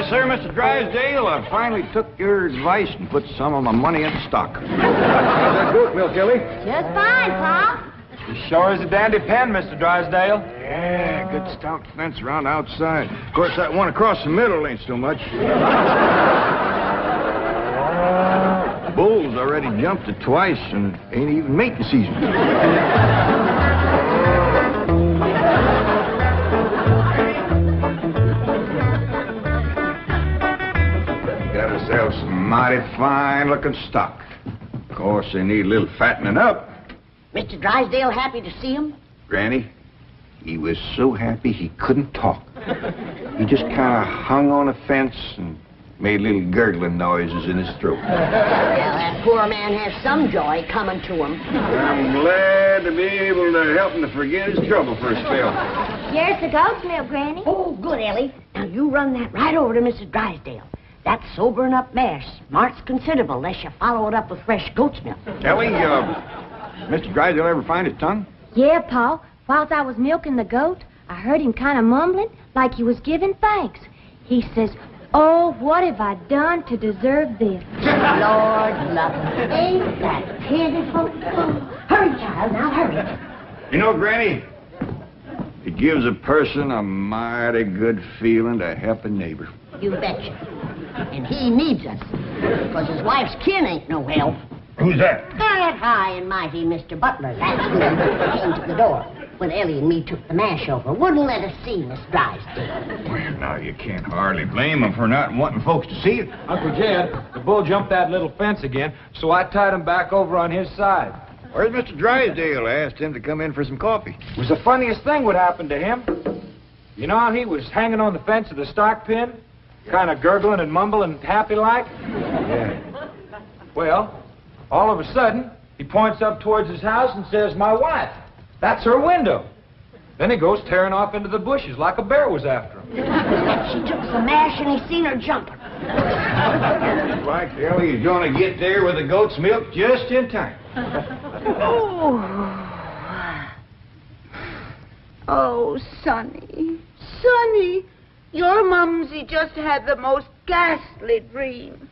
Yes, sir, Mr. Drysdale. I finally took your advice and put some of my money in stock. How's that goat milk, Ellie? Just fine, Pa. It sure is a dandy pen, Mr. Drysdale. Yeah, good stout fence around the outside. Of course, that one across the middle ain't so much. Bulls already jumped it twice and ain't even mating season. Got ourselves some mighty fine-looking stock. Of course, they need a little fattening up. Mr. Drysdale happy to see him? Granny, he was so happy he couldn't talk. He just kind of hung on a fence and made little gurgling noises in his throat. Well, that poor man has some joy coming to him. I'm glad to be able to help him to forget his trouble for a spell. Here's the goat's milk, Granny. Oh, good, Ellie. Now, you run that right over to Mrs. Drysdale. That sobering up mare smarts considerable unless you follow it up with fresh goat's milk. Ellie, Mr. Drysdale ever find his tongue? Yeah, Pa. Whilst I was milking the goat, I heard him kind of mumbling like he was giving thanks. He says, "Oh, what have I done to deserve this?" Lord love him. Ain't that pitiful? Oh, hurry, child, now hurry. You know, Granny, it gives a person a mighty good feeling to help a neighbor. You betcha. And he needs us, because his wife's kin ain't no help. Who's that? That high and mighty Mr. Butler, that's who came to the door when Ellie and me took the mash over. Wouldn't let us see Miss Drysdale. Well, now, you can't hardly blame him for not wanting folks to see it. Uncle Jed, the bull jumped that little fence again, so I tied him back over on his side. Where's Mr. Drysdale? I asked him to come in for some coffee. It was the funniest thing what happened to him. You know how he was hanging on the fence of the stock pen, kind of gurgling and mumbling happy-like? Yeah. Well, all of a sudden, he points up towards his house and says, "My wife, that's her window." Then he goes tearing off into the bushes like a bear was after him. She took some mash and he seen her jumping. Looks like Ellie is going to get there with the goat's milk just in time. Oh, Sonny, Sonny, your mumsy just had the most ghastly dream.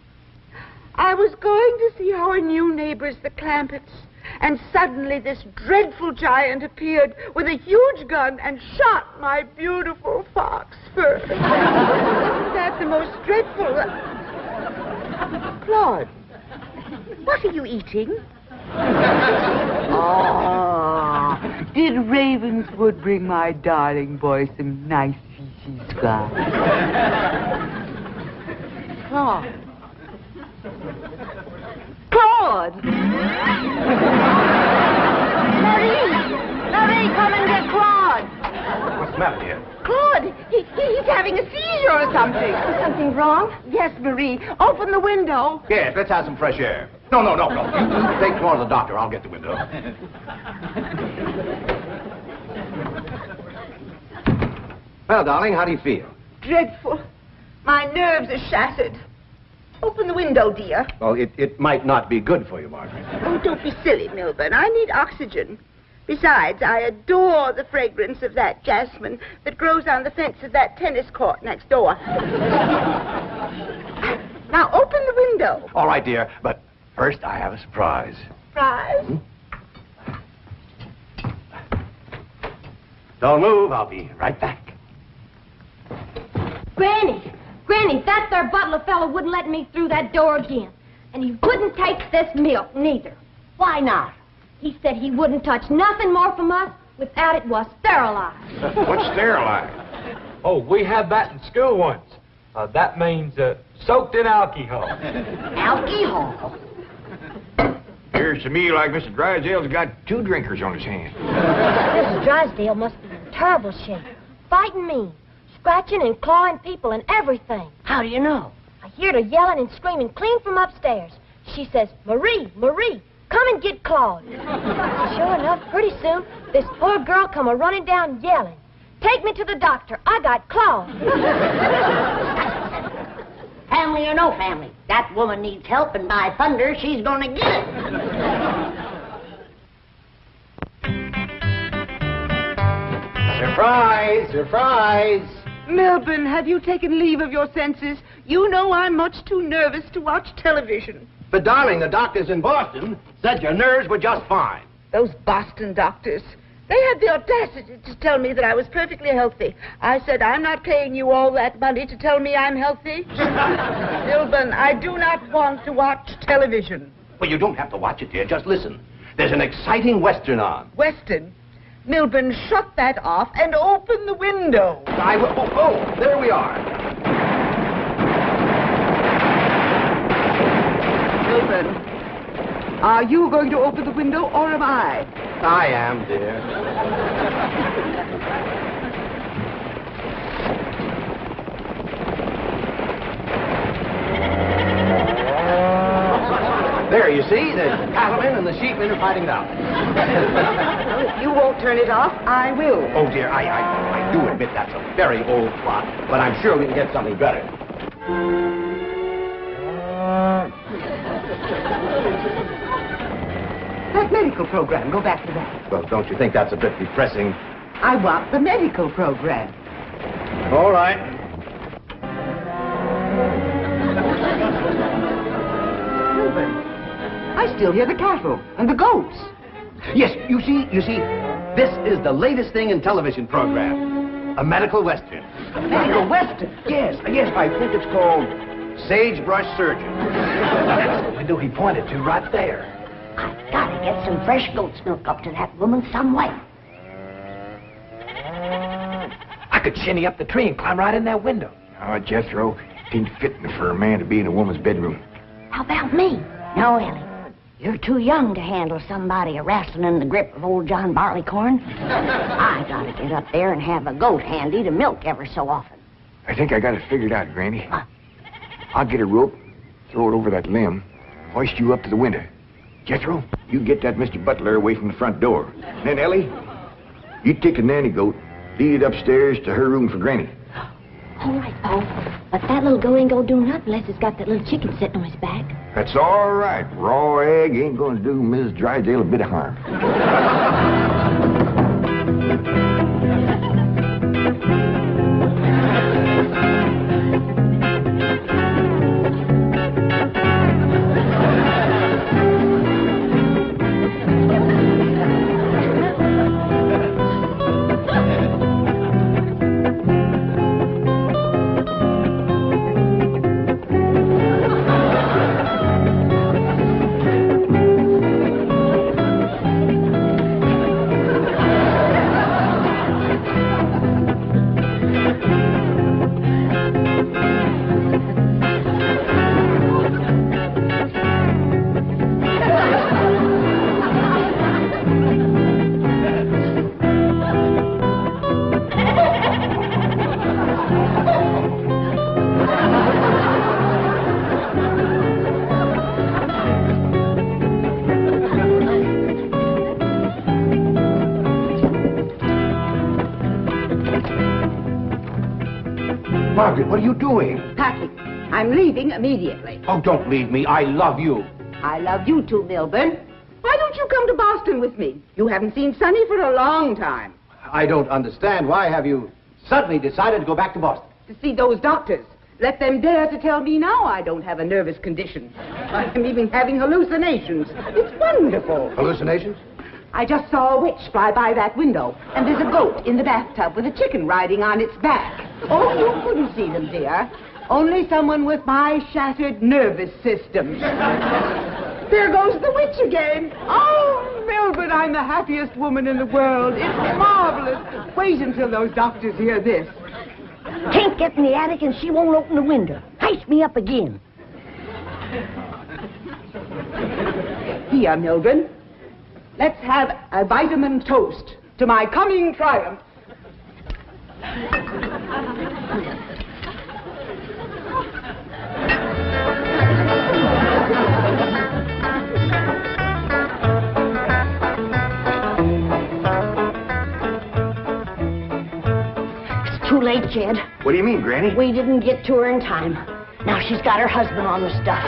I was going to see our new neighbors, the Clampetts, and suddenly this dreadful giant appeared with a huge gun and shot my beautiful fox first. Isn't that the most dreadful... Claude, what are you eating? Oh, did Ravenswood bring my darling boy some nice fishy scraps? Claude. Claude! Marie, come and get Claude. What's the matter, dear? Claude, he's having a seizure or something. Is something wrong? Yes, Marie, open the window. Yes, let's have some fresh air. No. You take Claude to the doctor. I'll get the window. Well, darling, how do you feel? Dreadful. My nerves are shattered. Open the window, dear. Well, it might not be good for you, Margaret. Oh, don't be silly, Milburn. I need oxygen. Besides, I adore the fragrance of that jasmine that grows on the fence of that tennis court next door. Now, open the window. All right, dear, but first I have a surprise. Surprise? Don't move. I'll be right back. Granny, that there butler fellow wouldn't let me through that door again. And he wouldn't take this milk, neither. Why not? He said he wouldn't touch nothing more from us without it was sterilized. What's sterilized? Oh, we had that in school once. That means soaked in alcohol. Alcohol? Appears to me like Mr. Drysdale's got two drinkers on his hands. Mrs. Drysdale must be in terrible shape. Fighting me. Scratching and clawing people and everything. How do you know? I heard her yelling and screaming clean from upstairs. She says, "Marie, come and get Claude." Sure enough, pretty soon, this poor girl come a-running down yelling, "Take me to the doctor. I got Claude." Family or no family, that woman needs help, and by thunder, she's gonna get it. Surprise! Milburn, have you taken leave of your senses? You know I'm much too nervous to watch television. But, darling, the doctors in Boston said your nerves were just fine. Those Boston doctors. They had the audacity to tell me that I was perfectly healthy. I said, I'm not paying you all that money to tell me I'm healthy. Milburn, I do not want to watch television. Well, you don't have to watch it, dear. Just listen. There's an exciting Western on. Weston, Milburn, shut that off and open the window. I will. Oh, there we are. Milburn, are you going to open the window or am I? I am, dear. There, you see, the cattlemen and the sheepmen are fighting it out. If you won't turn it off, I will. Oh, dear, I do admit that's a very old plot, but I'm sure we can get something better. That medical program, go back to that. Well, don't you think that's a bit depressing? I want the medical program. All right. Milburn, I still hear the cattle and the goats. Yes, you see, this is the latest thing in television program. A medical western. Medical Western? Yes, I think it's called Sagebrush Surgeon. That's the window he pointed to right there. I've got to get some fresh goat's milk up to that woman some way. I could shinny up the tree and climb right in that window. Oh, Jethro, it ain't fitting for a man to be in a woman's bedroom. How about me? No, Ellie. You're too young to handle somebody wrestling in the grip of old John Barleycorn. I got to get up there and have a goat handy to milk ever so often. I think I got it figured out, Granny. What? I'll get a rope, throw it over that limb, hoist you up to the window. Jethro, you get that Mr. Butler away from the front door. Then, Ellie, you take a nanny goat, lead it upstairs to her room for Granny. All right, Paul. But that little goat ain't gonna do nothing unless it's got that little chicken sitting on his back. That's all right. Raw egg ain't gonna do Mrs. Drysdale a bit of harm. Margaret, what are you doing? Packing. I'm leaving immediately. Oh, don't leave me. I love you. I love you too, Milburn. Why don't you come to Boston with me? You haven't seen Sonny for a long time. I don't understand. Why have you suddenly decided to go back to Boston? To see those doctors. Let them dare to tell me now I don't have a nervous condition. I'm even having hallucinations. It's wonderful. Hallucinations? I just saw a witch fly by that window, and there's a goat in the bathtub with a chicken riding on its back. Oh, you couldn't see them, dear. Only someone with my shattered nervous system. There goes the witch again. Oh, Milburn, I'm the happiest woman in the world. It's marvelous. Wait until those doctors hear this. Can't get in the attic and she won't open the window. Heist me up again. Here, Milburn. Let's have a vitamin toast to my coming triumph. It's too late, Jed. What do you mean, Granny? We didn't get to her in time. Now she's got her husband on the stuff.